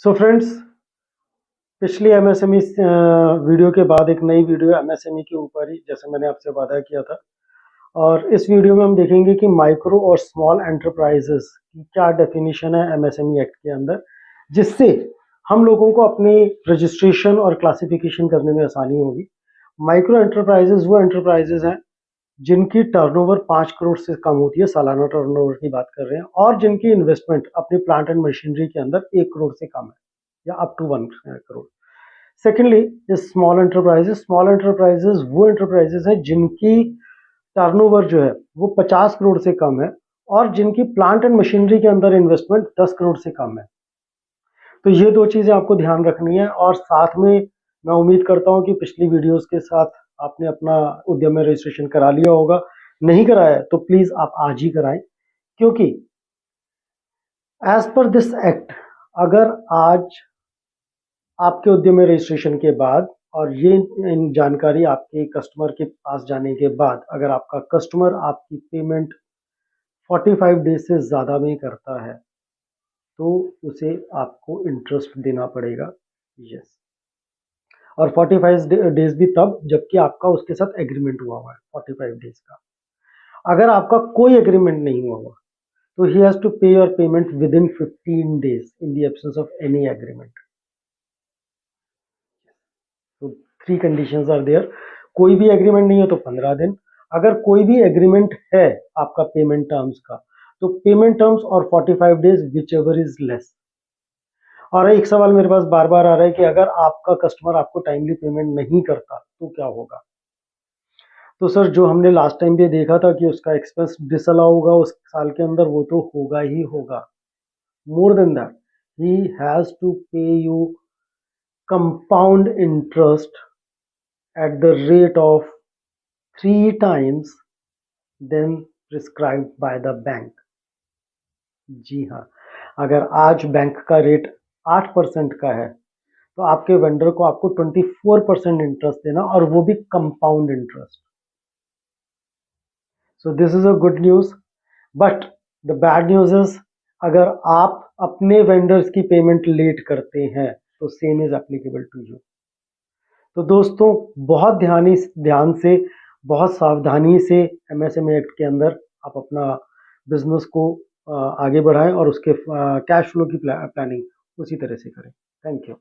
So friends, पिछली MSME video के बाद एक नई वीडियो एमएसएमई के ऊपर ही, जैसे मैंने आपसे वादा किया था। और इस वीडियो में हम देखेंगे कि माइक्रो और स्मॉल एंटरप्राइजेस की क्या डेफिनेशन है एमएसएमई एक्ट के अंदर, जिससे हम लोगों को अपनी रजिस्ट्रेशन और क्लासिफिकेशन करने में आसानी होगी। माइक्रो एंटरप्राइजेस वो एंटरप्राइजेस हैं जिनकी टर्नओवर 5 करोड़ से कम होती है, सालाना टर्नओवर की बात कर रहे हैं, और जिनकी इन्वेस्टमेंट अपनी प्लांट एंड मशीनरी के अंदर 1 करोड़ से कम है या up to 1 crore. Secondly is small enterprises वो एंटरप्राइजेस है जिनकी टर्नओवर जो है वो 50 करोड़ से कम है और जिनकी प्लांट एंड मशीनरी के अंदर इन्वेस्टमेंट 10 करोड़ से कम है। तो ये दो चीजें आपको ध्यान रखनी है। और साथ में मैं उम्मीद करता हूं कि पिछली वीडियोस के साथ आपने अपना उद्यम में रजिस्ट्रेशन करा लिया होगा। नहीं कराया तो प्लीज आप आज ही कराएं, क्योंकि एज पर दिस एक्ट अगर आज आपके उद्यम में रजिस्ट्रेशन के बाद और ये जानकारी आपके कस्टमर के पास जाने के बाद अगर आपका कस्टमर आपकी पेमेंट 45 डेज से ज़्यादा में करता है तो उसे आपको इंटरेस्ट देना पड़ेगा। यस, और 45 डेज भी तब जबकि आपका उसके साथ एग्रीमेंट हुआ है 45 डेज का। अगर आपका कोई एग्रीमेंट नहीं हुआ तो ही हैज टू पे your payment with in 15 days in the absence of any agreement. तो 3 कंडीशंस आर देयर। कोई भी एग्रीमेंट नहीं है तो 15 दिन। अगर कोई भी एग्रीमेंट है आपका पेमेंट टर्म्स का तो पेमेंट टर्म्स और 45 days which ever is less. और एक सवाल मेरे पास बार बार आ रहा है कि अगर आपका कस्टमर आपको टाइमली पेमेंट नहीं करता तो क्या होगा। तो सर, जो हमने लास्ट टाइम भी देखा था कि उसका एक्सपेंस डिसअलाउ होगा उस साल के अंदर, वो तो होगा ही होगा। More than that, he has to pay you compound interest at the rate of 3 times then prescribed by the bank। जी हाँ, अगर आज बैंक का रेट 8% का है तो आपके वेंडर को आपको 24% इंटरेस्ट देना, और वो भी compound interest. So this is a good news, but the bad news is अगर आप अपने वेंडर्स की पेमेंट लेट करते हैं तो same is applicable to you. तो दोस्तों, बहुत ध्यान से, बहुत सावधानी से एमएसएमई एक्ट के अंदर आप अपना बिजनेस को आगे बढ़ाएं और उसके कैश फ्लो की प्लानिंग उसी तरह से करें। Thank you.